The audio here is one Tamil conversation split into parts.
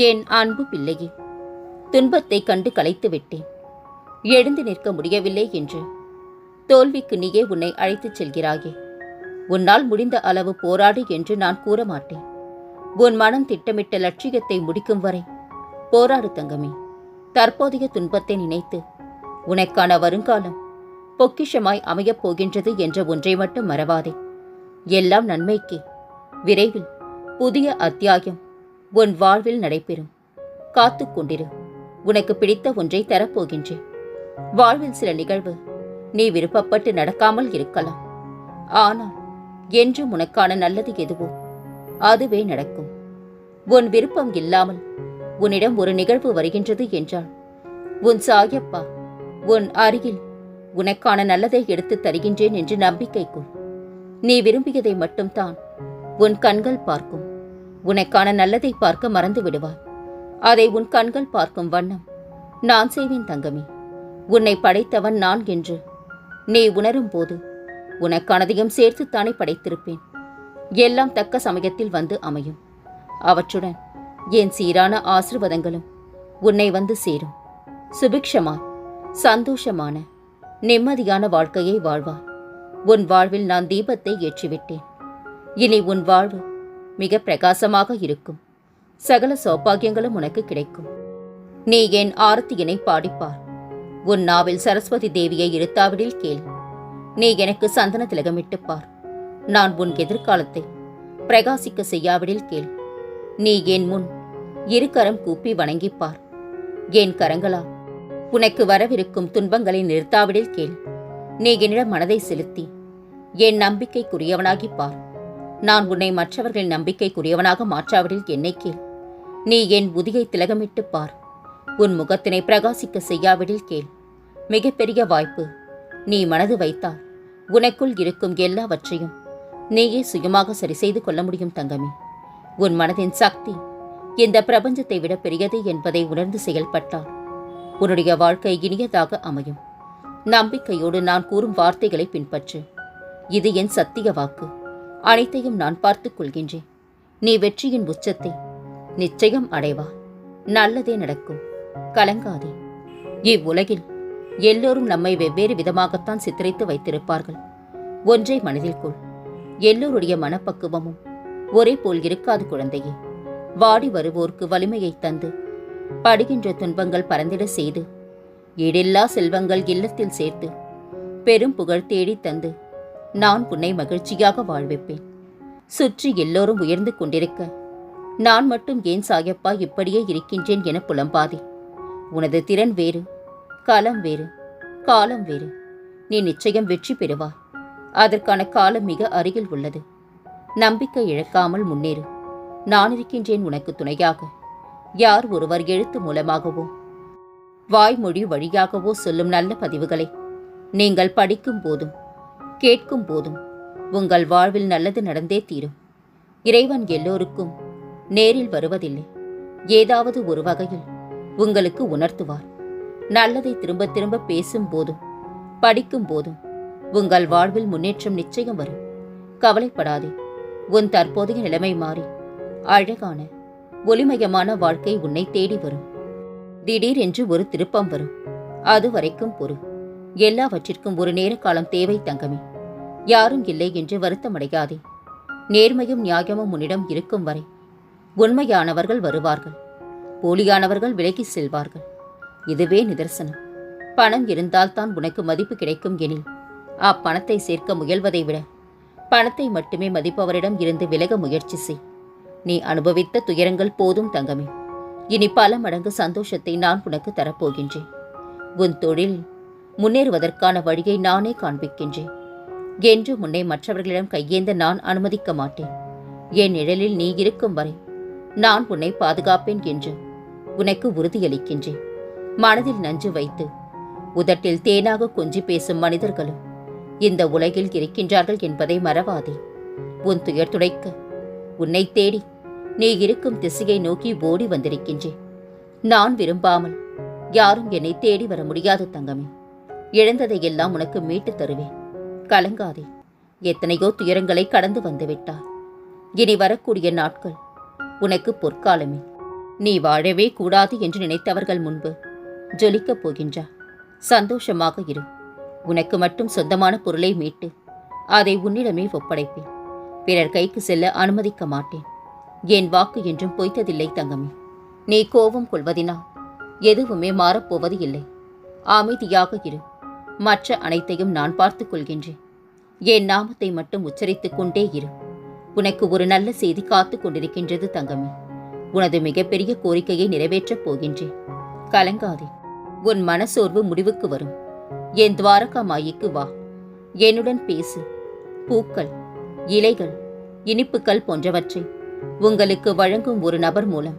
என் அன்பு பிள்ளையே, துன்பத்தை கண்டு களைத்து விட்டேன். எழுந்து நிற்க முடியவில்லை என்று தோல்விக்கு நீயே உன்னை அழைத்துச் செல்கிறாயே. உன்னால் முடிந்த அளவு போராடு என்று நான் கூற மாட்டேன். உன் மனம் திட்டமிட்ட லட்சியத்தை முடிக்கும் வரை போராடு தங்கமே. தற்போதைய துன்பத்தை நினைத்து உனக்கான வருங்காலம் பொக்கிஷமாய் அமையப் போகின்றது என்ற ஒன்றை மட்டும் மறவாதே. எல்லாம் நன்மைக்கே. விரைவில் புதிய அத்தியாயம் உன் வாழ்வில் நடைபெறும். காத்து கொண்டிரு. உனக்கு பிடித்த ஒன்றை தரப்போகின்றேன். வாழ்வில் சில நிகழ்வு நீ விருப்பப்பட்டு நடக்காமல் இருக்கலாம். ஆனால் என்றும் உனக்கான நல்லது எதுவோ அதுவே நடக்கும். உன் விருப்பம் இல்லாமல் உன்னிடம் ஒரு நிகழ்வு வருகின்றது என்றால் உன் சாயப்பா உன் அருகில் உனக்கான நல்லதை எடுத்து தருகின்றேன் என்று நம்பிக்கை கொள். நீ விரும்பியதை மட்டும்தான் உன் கண்கள் பார்க்கும். உனக்கான நல்லதை பார்க்க மறந்து விடுவாய். அதை உன் கண்கள் பார்க்கும் வண்ணம் நான் செய்வேன் தங்கமே. உன்னை படைத்தவன் நான் என்று நீ உணரும் போது உனக்கானதையும் சேர்த்துத்தானே படைத்திருப்பேன். எல்லாம் தக்க சமயத்தில் வந்து அமையும். அவற்றுடன் என் சீரான ஆசீர்வாதங்களும் உன்னை வந்து சேரும். சுபிக்ஷமாய் சந்தோஷமான நிம்மதியான வாழ்க்கையை வாழ்வாய். உன் வாழ்வில் நான் தீபத்தை ஏற்றிவிட்டேன். இனி உன் வாழ்வு மிக பிரகாசமாக இருக்கும். சகல சௌபாகியங்களும் உனக்கு கிடைக்கும். நீ என் ஆரத்தியினை பாடிப்பார். உன் நாவில் சரஸ்வதி தேவியை இருத்தாவிடில் கேள். நீ எனக்கு சந்தன திலகமிட்டுப்பார். நான் உன் எதிர்காலத்தை பிரகாசிக்க செய்யாவிடில் கேள். நீ என் முன் இருகரம் கூப்பி வணங்கிப்பார். என் கரங்களால் உனக்கு வரவிருக்கும் துன்பங்களை நிறுத்தாவிடில் கேள். நீ என்னிடம் மனதை செலுத்தி என் நம்பிக்கைக்குரியவனாகிப்பார். நான் உன்னை மற்றவர்களின் நம்பிக்கைக்குரியவனாக மாற்றாவிடில் என்னை கேள். நீ என் உதியை திலகமிட்டு பார். உன் முகத்தினை பிரகாசிக்க செய்யாவிடில் கேள். மிகப்பெரிய வாய்ப்பு. நீ மனது வைத்தால் உனக்குள் இருக்கும் எல்லாவற்றையும் நீயே சுயமாக சரி செய்து கொள்ள முடியும் தங்கமே. உன் மனதின் சக்தி இந்த பிரபஞ்சத்தை விட பெரியது என்பதை உணர்ந்து செயல்பட்டால் உன்னுடைய வாழ்க்கை இனியதாக அமையும். நம்பிக்கையோடு நான் கூறும் வார்த்தைகளை பின்பற்று. இது என் சத்திய வாக்கு. அனைத்தையும் நான் பார்த்துக் கொள்கின்றேன். நீ வெற்றியின் உச்சத்தை நிச்சயம் அடைவாய். நல்லதே நடக்கும். கலங்காதே. இவ்வுலகில் எல்லோரும் நம்மை வெவ்வேறு விதமாகத்தான் சித்தரித்து வைத்திருப்பார்கள். ஒன்றை மனதில் கொள். எல்லோருடைய மனப்பக்குவமும் ஒரே போல் இருக்காது குழந்தையே. வாடி வருவோர்க்கு வலிமையை தந்து படுகின்ற துன்பங்கள் பறந்திட செய்து ஈடில்லா செல்வங்கள் இல்லத்தில் சேர்த்து பெரும் புகழ் தேடி தந்து நான் உன்னை மகிழ்ச்சியாக வாழ்விப்பேன். சுற்றி எல்லோரும் உயர்ந்து கொண்டிருக்க நான் மட்டும் ஏன் சாயப்பா இப்படியே இருக்கின்றேன் என புலம்பாதே. உனது திறன் வேறு, களம் வேறு, காலம் வேறு. நீ நிச்சயம் வெற்றி பெறுவாய். அதற்கான காலம் மிக அருகில் உள்ளது. நம்பிக்கை இழக்காமல் முன்னேறு. நான் இருக்கின்றேன் உனக்கு துணையாக. யார் ஒருவர் எழுத்து மூலமாகவோ வாய்மொழி வழியாகவோ சொல்லும் நல்ல பதிவுகளை நீங்கள் படிக்கும் போதும் கேட்கும் போதும் உங்கள் வாழ்வில் நல்லது நடந்தே தீரும். இறைவன் எல்லோருக்கும் நேரில் வருவதில்லை. ஏதாவது ஒரு வகையில் உங்களுக்கு உணர்த்துவார். நல்லதை திரும்ப திரும்ப பேசும் போதும் படிக்கும் போதும் உங்கள் வாழ்வில் முன்னேற்றம் நிச்சயம் வரும். கவலைப்படாதே. உன் தற்போதைய நிலைமை மாறி அழகான ஒளிமயமான வாழ்க்கை உன்னை தேடி வரும். திடீரென்று ஒரு திருப்பம் வரும். அது வரைக்கும் பொறு. எல்லாவற்றிற்கும் ஒரு நேர காலம் தேவை தங்கமே. யாரும் இல்லை என்று வருத்தமடையாதே. நேர்மையும் நியாயமும் உன்னிடம் இருக்கும் வரை உண்மையானவர்கள் வருவார்கள். போலியானவர்கள் விலகி செல்வார்கள். இதுவே நிதர்சனம். பணம் இருந்தால்தான் உனக்கு மதிப்பு கிடைக்கும் எனில் அப்பணத்தை சேர்க்க முயல்வதை விட பணத்தை மட்டுமே மதிப்பவரிடம் இருந்து விலக முயற்சி செய். நீ அனுபவித்த துயரங்கள் போதும் தங்கமே. இனி பல மடங்கு சந்தோஷத்தை நான் உனக்கு தரப்போகின்றேன். உன் தொழில் முன்னேறுவதற்கான வழியை நானே காண்பிக்கின்றேன். என்று உன்னை மற்றவர்களிடம் கையேந்த நான் அனுமதிக்க மாட்டேன். என் நிழலில் நீ இருக்கும் வரை நான் உன்னை பாதுகாப்பேன் என்று உனக்கு உறுதியளிக்கின்றேன். மனதில் நஞ்சு வைத்து உதட்டில் தேனாக கொஞ்சி பேசும் மனிதர்களும் இந்த உலகில் இருக்கின்றார்கள் என்பதை மறவாதே. உன் துயர் துடைக்க உன்னை தேடி நீ இருக்கும் திசையை நோக்கி ஓடி வந்திருக்கின்றேன். நான் விரும்பாமல் யாரும் என்னை தேடி வர முடியாது தங்கமே. இழந்ததையெல்லாம் உனக்கு மீட்டு தருவேன். கலங்காதே. எத்தனையோ துயரங்களை கடந்து வந்துவிட்டார். இனி வரக்கூடிய நாட்கள் உனக்கு பொற்காலமே. நீ வாழவே கூடாது என்று நினைத்தவர்கள் முன்பு ஜொலிக்கப் போகின்றா. சந்தோஷமாக இரு. உனக்கு மட்டும் சொந்தமான பொருளை மீட்டு அதை உன்னிடமே ஒப்படைப்பேன். பிறர் கைக்கு செல்ல அனுமதிக்க மாட்டேன். என் வாக்கு என்றும் பொய்த்ததில்லை தங்கமே. நீ கோபம் கொள்வதினால் எதுவுமே மாறப்போவது இல்லை. அமைதியாக இரு. மற்ற அனைத்தையும் நான் பார்த்துக் கொள்கின்றேன். என் நாமத்தை மட்டும் உச்சரித்துக் கொண்டே இரு. உனக்கு ஒரு நல்ல செய்தி காத்து கொண்டிருக்கின்றது தங்கமே. உனது மிகப்பெரிய கோரிக்கையை நிறைவேற்றப் போகின்றேன். கலங்காதே. உன் மனசோர்வு முடிவுக்கு வரும். என் துவாரகா மாயிக்கு வா. என்னுடன் பேசு. பூக்கள், இலைகள், இனிப்புகள் போன்றவற்றை உங்களுக்கு வழங்கும் ஒரு நபர் மூலம்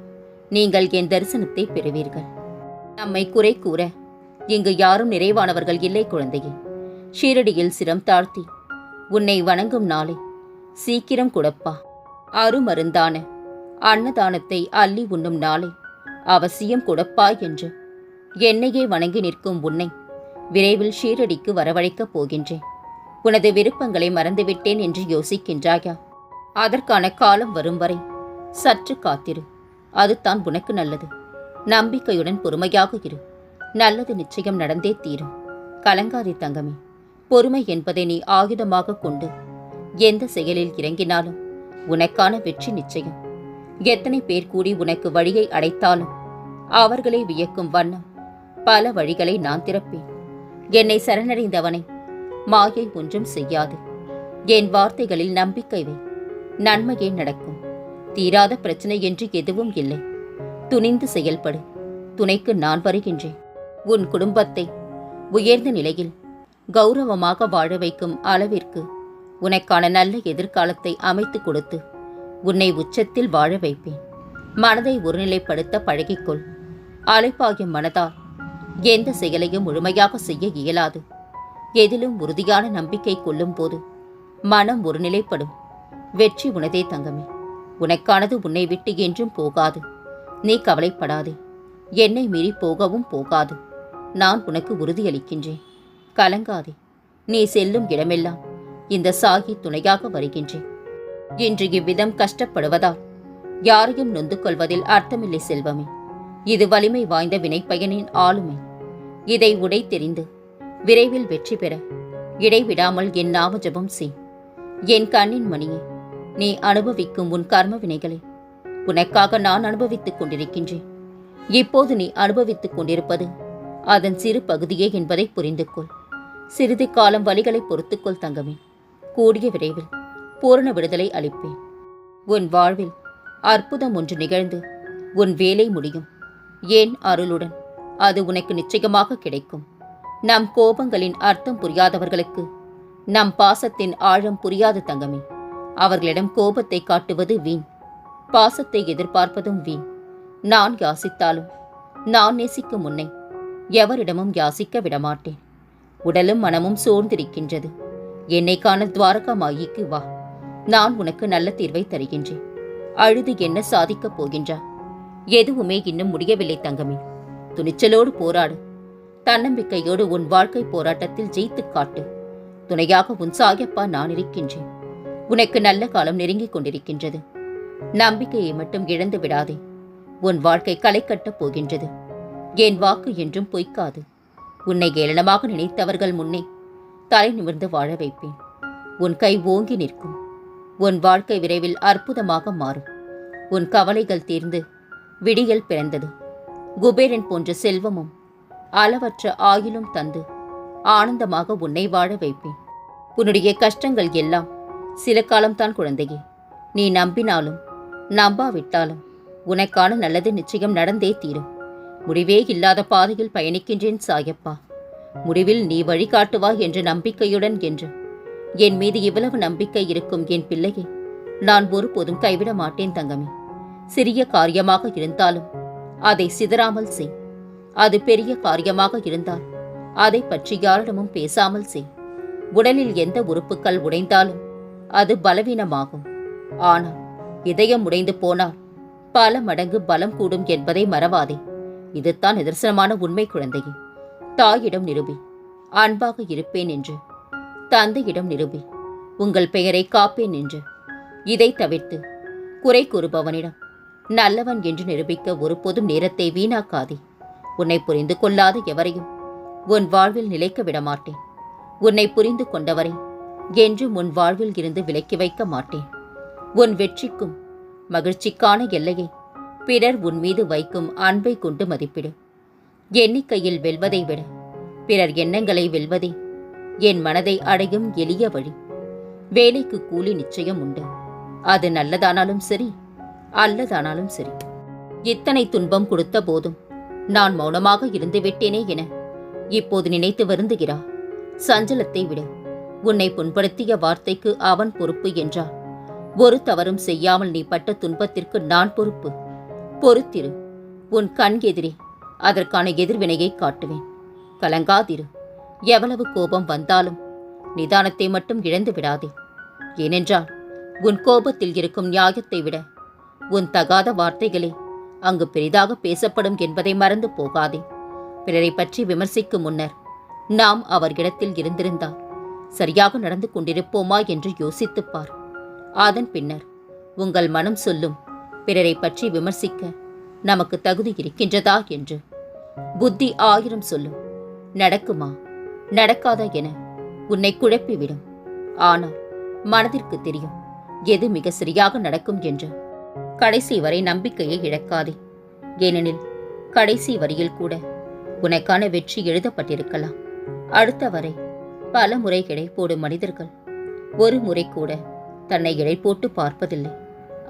நீங்கள் என் தரிசனத்தை பெறுவீர்கள். நம்மை குறை கூற இங்கு யாரும் நிறைவானவர்கள் இல்லை குழந்தையே. ஷீரடியில் சிரம் தாழ்த்தி உன்னை வணங்கும் நாளை சீக்கிரம் கொடுப்பா. அருமருந்தான அன்னதானத்தை அள்ளி உண்ணும் நாளை அவசியம் கொடுப்பா என்று என்னையே வணங்கி நிற்கும் உன்னை விரைவில் ஷீரடிக்கு வரவழைக்கப் போகின்றேன். உனது விருப்பங்களை மறந்துவிட்டேன் என்று யோசிக்கின்றாயா? அதற்கான காலம் வரும் வரை சற்று காத்திரு. அதுதான் உனக்கு நல்லது. நம்பிக்கையுடன் பொறுமையாக இரு. நல்லது நிச்சயம் நடந்தே தீரும். கலங்காதே தங்கமே. பொறுமை என்பதை நீ ஆயுதமாக கொண்டு எந்த செயலில் இறங்கினாலும் உனக்கான வெற்றி நிச்சயம். எத்தனை பேர் கூடி உனக்கு வழியை அடைத்தாலும் அவர்களை வியக்கும் வண்ணம் பல வழிகளை நான் திறப்பேன். என்னை சரணடைந்தவனை மாயை ஒன்றும் செய்யாது. என் வார்த்தைகளில் நம்பிக்கை வை. நன்மையே நடக்கும். தீராத பிரச்சனை என்று எதுவும் இல்லை. துணிந்து செயல்படு. துணைக்கு நான் வருகின்றேன். உன் குடும்பத்தை உயர்ந்த நிலையில் கௌரவமாக வாழ வைக்கும் அளவிற்கு உனக்கான நல்ல எதிர்காலத்தை அமைத்து கொடுத்து உன்னை உச்சத்தில் வாழ வைப்பேன். மனதை ஒருநிலைப்படுத்த பழகிக்கொள். அலைப்பாயும் மனதால் எந்த செயலையும் முழுமையாக செய்ய இயலாது. எதிலும் உறுதியான நம்பிக்கை கொள்ளும் போது மனம் ஒருநிலைப்படும். வெற்றி உனதே தங்கமே. உனக்கானது உன்னை விட்டு என்றும் போகாது. நீ கவலைப்படாதே. என்னை மீறி போகவும் போகாது. நான் உனக்கு உறுதியளிக்கின்றேன். கலங்காதே. நீ செல்லும் இடமெல்லாம் இந்த சாகி துணையாக வருகின்றேன். இன்று இவ்விதம் கஷ்டப்படுவதால் யாரையும் நொந்து கொள்வதில் அர்த்தமில்லை செல்வமே. இது வலிமை வாய்ந்த வினைப்பயனின் ஆளுமை. இதை உடை தெரிந்து விரைவில் வெற்றி பெற இடைவிடாமல் என் நாம ஜபம் செய். என் கண்ணின் மணியே, நீ அனுபவிக்கும் உன் கர்ம வினைகளை உனக்காக நான் அனுபவித்துக் கொண்டிருக்கின்றேன். இப்போது நீ அனுபவித்துக் கொண்டிருப்பது அதன் சிறு பகுதியே என்பதை புரிந்து கொள். சிறிது காலம் வலிகளை பொறுத்துக்கொள் தங்கமே. கூடிய விரைவில் பூரண விடுதலை அளிப்பேன். உன் வாழ்வில் அற்புதம் ஒன்று நிகழ்ந்து உன் வேலை முடியும். ஏன் அருளுடன் அது உனக்கு நிச்சயமாக கிடைக்கும். நம் கோபங்களின் அர்த்தம் புரியாதவர்களுக்கு நம் பாசத்தின் ஆழம் புரியாது தங்கமே. அவர்களிடம் கோபத்தை காட்டுவது வீண். பாசத்தை எதிர்பார்ப்பதும் வீண். நான் யாசித்தாலும் நான் நேசிக்கும் உன்னை எவரிடமும் யாசிக்க விடமாட்டேன். உடலும் மனமும் சோர்ந்திருக்கின்றது. என்னை காண துவாரகா மாயிக்கு வா. நான் உனக்கு நல்ல தீர்வை தருகின்றேன். அழுது என்ன சாதிக்கப் போகின்றா? எதுவுமே இன்னும் முடியவில்லை தங்கமே. துணிச்சலோடு போராடு. தன்னம்பிக்கையோடு உன் வாழ்க்கை போராட்டத்தில் ஜெயித்துக் காட்டு. துணையாக உன் சாயப்பா நான் இருக்கின்றேன். உனக்கு நல்ல காலம் நெருங்கிக் கொண்டிருக்கின்றது. நம்பிக்கையை மட்டும் இழந்து விடாதே. உன் வாழ்க்கை களை கட்டப் போகின்றது. என் வாக்கு என்றும் பொய்க்காது. உன்னை ஏளனமாக நினைத்தவர்கள் முன்னே தலை நிமிர்ந்து வாழ வைப்பேன். உன் கை ஓங்கி நிற்கும். உன் வாழ்க்கை விரைவில் அற்புதமாக மாறும். உன் கவலைகள் தீர்ந்து விடியல் பிறந்தது. குபேரன் போன்ற செல்வமும் அளவற்ற ஆயுளும் தந்து ஆனந்தமாக உன்னை வாழ வைப்பேன். உன்னுடைய கஷ்டங்கள் எல்லாம் சில காலம்தான் குழந்தையே. நீ நம்பினாலும் நம்பாவிட்டாலும் உனக்கான நல்லது நிச்சயம் நடந்தே தீரும். முடிவே இல்லாத பாதையில் பயணிக்கின்றேன் சாயப்பா. முடிவில் நீ வழிகாட்டுவாய் என்ற நம்பிக்கையுடன் என்று என் மீது இவ்வளவு நம்பிக்கை இருக்கும் என் பிள்ளையை நான் ஒருபோதும் கைவிட மாட்டேன் தங்கமே. சிறிய காரியமாக இருந்தாலும் அதை சிதறாமல் செய். அது பெரிய காரியமாக இருந்தால் அதை பற்றி யாரிடமும் பேசாமல் செய். உடலில் எந்த உறுப்புகள் உடைந்தாலும் அது பலவீனமாகும். ஆனால் இதயம் உடைந்து போனால் பல மடங்கு பலம் கூடும் என்பதை மறவாதே. இதுதான் நிதர்சனமான உண்மை குழந்தையே. தாயிடம் நிரூபி அன்பாக இருப்பேன் என்று. தந்தையிடம் நிரூபி உங்கள் பெயரை காப்பேன் என்று. இதை தவிர்த்து குறை கூறுபவனிடம் நல்லவன் என்று நிரூபிக்க ஒருபோதும் நேரத்தை வீணாக்காதே. உன்னை புரிந்து கொள்ளாத எவரையும் உன் வாழ்வில் நிலைக்க விடமாட்டேன். உன்னை புரிந்து கொண்டவரை என்றும் உன் வாழ்வில் இருந்து விலக்கி வைக்க மாட்டேன். உன் வெற்றிக்கும் மகிழ்ச்சிக்கான எல்லையை பிறர் உன் மீது வைக்கும் அன்பை கொண்டு மதிப்பிடு. எண்ணிக்கையில் வெல்வதை விட பிறர் எண்ணங்களை வெல்வதே என் மனதை அடையும் எளிய வழி. வேலைக்கு கூலி நிச்சயம் உண்டு. அது நல்லதானாலும் சரி, அல்லதானாலும் சரி. இத்தனை துன்பம் கொடுத்த போதும் நான் மௌனமாக இருந்து விட்டேனே என இப்போது நினைத்து வருந்துகிறா. சஞ்சலத்தை விட உன்னை புண்படுத்திய வார்த்தைக்கு அவன் பொறுப்பு என்றார். ஒரு தவறும் செய்யாமல் நீ பட்ட துன்பத்திற்கு நான் பொறுப்பு. பொறுத்திரு. உன் கண் எதிரே அதற்கான எதிர்வினையை காட்டுவேன். கலங்காதிரு. எவ்வளவு கோபம் வந்தாலும் நிதானத்தை மட்டும் இழந்து விடாதே. ஏனென்றால் உன் கோபத்தில் இருக்கும் நியாயத்தை விட உன் தகாத வார்த்தைகளே அங்கு பெரிதாக பேசப்படும் என்பதை மறந்து போகாதே. பிறரை பற்றி விமர்சிக்கும் முன்னர் நாம் அவர் இடத்தில் இருந்திருந்தால் சரியாக நடந்து கொண்டிருப்போமா என்று யோசித்துப்பார். அதன் பின்னர் உங்கள் மனம் சொல்லும் பிறரை பற்றி விமர்சிக்க நமக்கு தகுதி இருக்கின்றதா என்று. புத்தி 1000 சொல்லும். நடக்குமா நடக்காதா என உன்னை குழப்பிவிடும். ஆனால் மனதிற்கு தெரியும் எது மிக சரியாக நடக்கும் என்று. கடைசி வரை நம்பிக்கையை இழக்காதே. ஏனெனில் கடைசி வரியில் கூட உனக்கான வெற்றி எழுதப்பட்டிருக்கலாம். அடுத்த வரை பல முறை எடை போடும் மனிதர்கள் ஒரு முறை கூட தன்னை எடை போட்டு பார்ப்பதில்லை.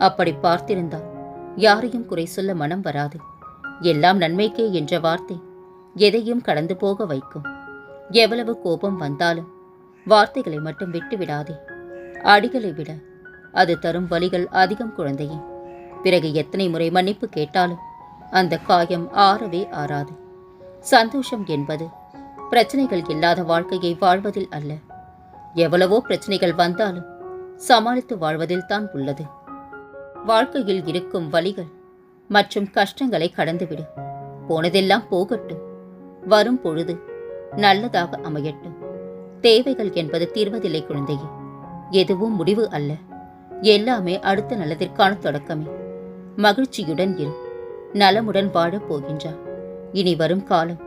அப்படி பார்த்திருந்தால் யாரையும் குறை சொல்ல மனம் வராது. எல்லாம் நன்மைக்கே என்ற வார்த்தை எதையும் கடந்து போக வைக்கும். எவ்வளவு கோபம் வந்தாலும் வார்த்தைகளை மட்டும் விட்டு விடாதே. அடிகளை விட அது தரும் வலிகள் அதிகம் குழந்தையே. பிறகு எத்தனை முறை மன்னிப்பு கேட்டாலும் அந்த காயம் ஆறவே ஆறாது. சந்தோஷம் என்பது பிரச்சனைகள் இல்லாத வாழ்க்கையை வாழ்வதில் அல்ல. எவ்வளவோ பிரச்சனைகள் வந்தாலும் சமாளித்து வாழ்வதில் தான் உள்ளது. வாழ்க்கையில் இருக்கும் வலிகள் மற்றும் கஷ்டங்களை கடந்துவிடு. போனதெல்லாம் போகட்டும். வரும் பொழுது நல்லதாக அமையட்டும். தேவைகள் என்பது தீர்வதில்லை குழந்தையே. எதுவும் முடிவு அல்ல. எல்லாமே அடுத்த நல்லதற்கான தொடக்கமே. மகிழ்ச்சியுடன் இரு. நலமுடன் வாழப் போகின்றார். இனி வரும் காலம்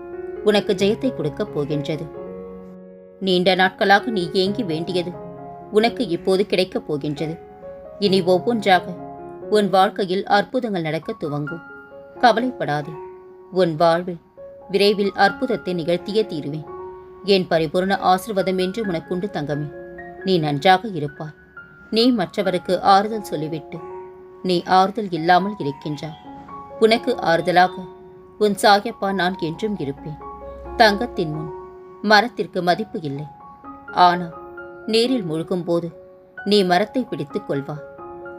உனக்கு ஜெயத்தை கொடுக்கப் போகின்றது. நீண்ட நாட்களாக நீ ஏங்கி வேண்டியது உனக்கு இப்போது கிடைக்கப் போகின்றது. இனி ஒவ்வொன்றாக உன் வாழ்க்கையில் அற்புதங்கள் நடக்க துவங்கும். கவலைப்படாதே. உன் வாழ்வில் விரைவில் அற்புதத்தை நிகழ்த்தியே தீருவேன். என் பரிபூர்ண ஆசீர்வாதம் என்று உனக்குண்டு தங்கமே. நீ நன்றாக இருப்பாய். நீ மற்றவருக்கு ஆறுதல் சொல்லிவிட்டு நீ ஆறுதல் இல்லாமல் இருக்கின்றாய். உனக்கு ஆறுதலாக உன் சாயப்பா நான் என்றும் இருப்பேன். தங்கத்தின் முன் மரத்திற்கு மதிப்பு இல்லை. ஆனால் நீரில் மூழ்கும் போது நீ மரத்தை பிடித்துக் கொள்வாய்.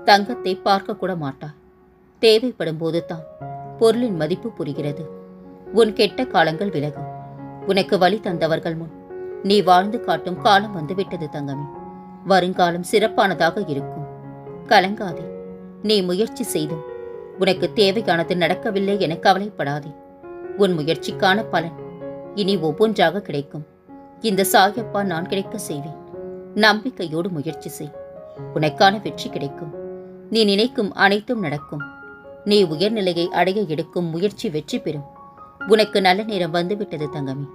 தங்கத்தை பார்க்க கூட மாட்டாய். தேவைப்படும் போது தான் பொருளின் மதிப்பு புரிகிறது. உன் கெட்ட காலங்கள் விலகும். உனக்கு வழி தந்தவர்கள் முன் நீ வாழ்ந்து காட்டும் காலம் வந்துவிட்டது தங்கமே. வருங்காலம் சிறப்பானதாக இருக்கும். கலங்காதே. நீ முயற்சி செய்தும் உனக்கு தேவையானது நடக்கவில்லை என கவலைப்படாதே. உன் முயற்சிக்கான பலன் இனி ஒவ்வொன்றாக கிடைக்கும். இந்த சாயப்பா நான் கிடைக்க செய்வேன். நம்பிக்கையோடு முயற்சி செய். உனக்கான வெற்றி கிடைக்கும். நீ நினைக்கும் அனைத்தும் நடக்கும். நீ உயர்நிலையை அடைய எடுக்கும் முயற்சி வெற்றி பெறும். உனக்கு நல்ல நேரம் வந்துவிட்டது தங்கமே.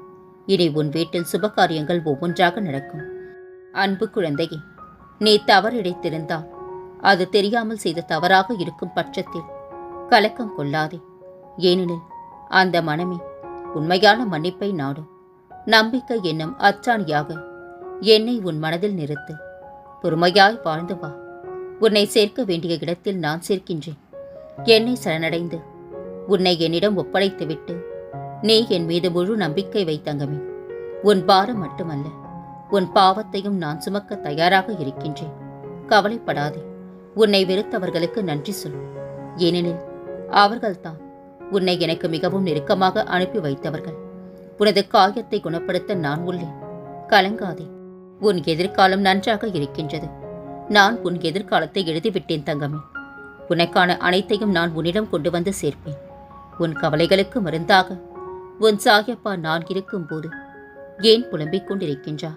இனி உன் வீட்டில் சுபகாரியங்கள் ஒவ்வொன்றாக நடக்கும். அன்பு குழந்தையே, நீ தவறிழைத்திருந்தால் அது தெரியாமல் செய்த தவறாக இருக்கும் பட்சத்தில் கலக்கம் கொள்ளாதே. ஏனெனில் அந்த மனமே உண்மையான மன்னிப்பை நாடும். நம்பிக்கை என்னும் அச்சாணியாக என்னை உன் மனதில் நிறுத்து. பொறுமையாய் வாழ்ந்து வா. உன்னை சேர்க்க வேண்டிய இடத்தில் நான் சேர்க்கின்றேன். என்னை சரணடைந்து உன்னை என்னிடம் ஒப்படைத்துவிட்டு நீ என் மீது முழு நம்பிக்கை வைத்தங்கமே. உன் பாரம் மட்டுமல்ல, உன் பாவத்தையும் நான் சுமக்க தயாராக இருக்கின்றேன். கவலைப்படாதே. உன்னை வெறுத்தவர்களுக்கு நன்றி சொல். ஏனெனில் அவர்கள்தான் உன்னை எனக்கு மிகவும் நெருக்கமாக அனுப்பி வைத்தவர்கள். உனது காயத்தை குணப்படுத்த நான் உள்ளேன். கலங்காதே. உன் எதிர்காலம் நன்றாக இருக்கின்றது. நான் உன் எதிர்காலத்தை எழுதிவிட்டேன் தங்கமே. உனக்கான அனைத்தையும் நான் உன்னிடம் கொண்டு வந்து சேர்ப்பேன். உன் கவலைகளுக்கு மருந்தாக உன் சாயப்பா நான் இருக்கும்போது ஏன் புலம்பிக் கொண்டிருக்கின்றா?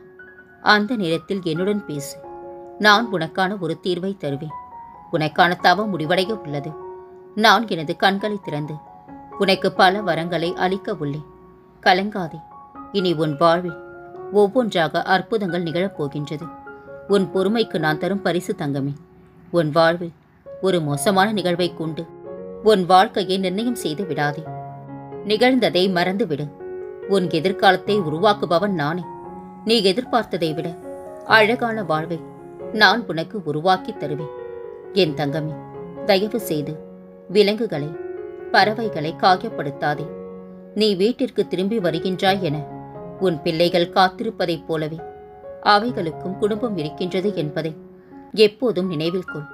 அந்த நேரத்தில் என்னுடன் பேசு. நான் உனக்கான ஒரு தீர்வை தருவேன். உனக்கான தவம் முடிவடைய உள்ளது. நான் எனது கண்களை திறந்து உனக்கு பல வரங்களை அளிக்க உள்ளேன். கலங்காதே. இனி உன் வாழ்வில் ஒவ்வொன்றாக அற்புதங்கள் நிகழப்போகின்றது. உன் பொறுமைக்கு நான் தரும் பரிசு தங்கமே. உன் வாழ்வில் ஒரு மோசமான நிகழ்வை கொண்டு உன் வாழ்க்கையை நிர்ணயம் செய்து விடாதே. நிகழ்ந்ததை மறந்துவிடு. உன் எதிர்காலத்தை உருவாக்குபவன் நானே. நீ எதிர்பார்த்ததை விட அழகான வாழ்வை நான் உனக்கு உருவாக்கி தருவேன். என் தங்கமே, தயவு செய்து விலங்குகளை, பறவைகளை காயப்படுத்தாதே. நீ வீட்டிற்கு திரும்பி வருகின்றாய் என உன் பிள்ளைகள் காத்திருப்பதைப் போலவே அவைகளுக்கும் குடும்பம் இருக்கின்றது என்பதை எப்போதும் நினைவில் கொள்.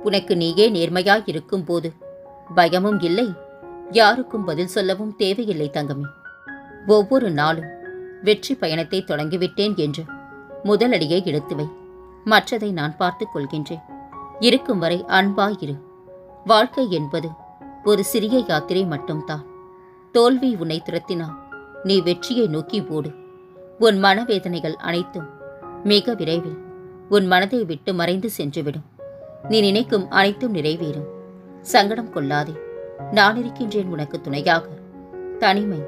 உனக்கு நீயே நேர்மையாயிருக்கும் போது பயமும் இல்லை, யாருக்கும் பதில் சொல்லவும் தேவையில்லை தங்கமே. ஒவ்வொரு நாளும் வெற்றி பயணத்தை தொடங்கிவிட்டேன் என்று முதலடியை எடுத்து வை. மற்றதை நான் பார்த்துக் கொள்கின்றேன். இருக்கும் வரை அன்பாயிரு. வாழ்க்கை என்பது ஒரு சிறிய யாத்திரை மட்டும்தான். தோல்வி உன்னை துரத்தினால் நீ வெற்றியை நோக்கி ஓடு. உன் மனவேதனைகள் அனைத்தும் மிக விரைவில் உன் மனதை விட்டு மறைந்து சென்றுவிடும். நீ நினைக்கும் அனைத்தும் நிறைவேறும். சங்கடம் கொள்ளாதே. நான் இருக்கின்றேன் உனக்கு துணையாக. தனிமை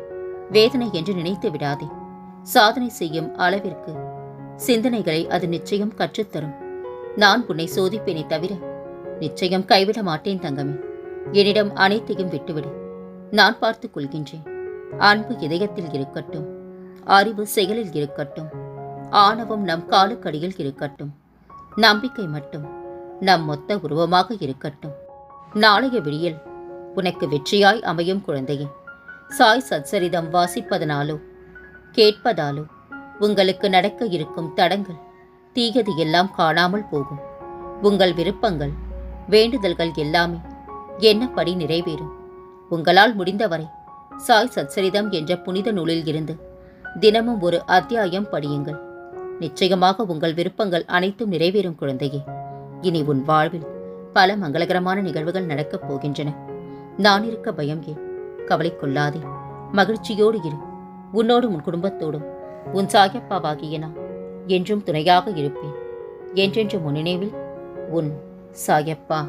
வேதனை என்று நினைத்து விடாதே. சாதனை செய்யும் அளவிற்கு சிந்தனைகளை அது நிச்சயம் கற்றுத்தரும். நான் உன்னை சோதிப்பேனே தவிர நிச்சயம் கைவிட மாட்டேன் தங்கமே. என்னிடம் அனைத்தையும் விட்டுவிடு. நான் பார்த்துக் கொள்கின்றேன். அன்பு இதயத்தில் இருக்கட்டும். அறிவு செயலில் இருக்கட்டும். ஆணவம் நம் காலுக்கடியில் இருக்கட்டும். நம்பிக்கை மட்டும் நம் மொத்த உருவமாக இருக்கட்டும். நாளைய விடியல் உனக்கு வெற்றியாய் அமையும் குழந்தையே. சாய் சச்சரிதம் வாசிப்பதனாலோ கேட்பதாலோ உங்களுக்கு நடக்க இருக்கும் தடங்கள், தீயது எல்லாம் காணாமல் போகும். உங்கள் விருப்பங்கள், வேண்டுதல்கள் எல்லாமே என்னப்படி நிறைவேறும். உங்களால் முடிந்தவரை சாய் சச்சரிதம் என்ற புனித நூலில் இருந்து தினமும் ஒரு அத்தியாயம் படியுங்கள். நிச்சயமாக உங்கள் விருப்பங்கள் அனைத்தும் நிறைவேறும் குழந்தையே. இனி உன் வாழ்வில் பல மங்களகரமான நிகழ்வுகள் நடக்கப் போகின்றன. நான் இருக்க பயம் ஏன்? கவலை கொள்ளாதே. மகிழ்ச்சியோடு இரு. உன்னோடும் உன் குடும்பத்தோடும் உன் சாயப்பாவாகிய நான் என்றும் துணையாக இருப்பேன். என்றென்றும் உன் நினைவில் உன் சாயப்பா.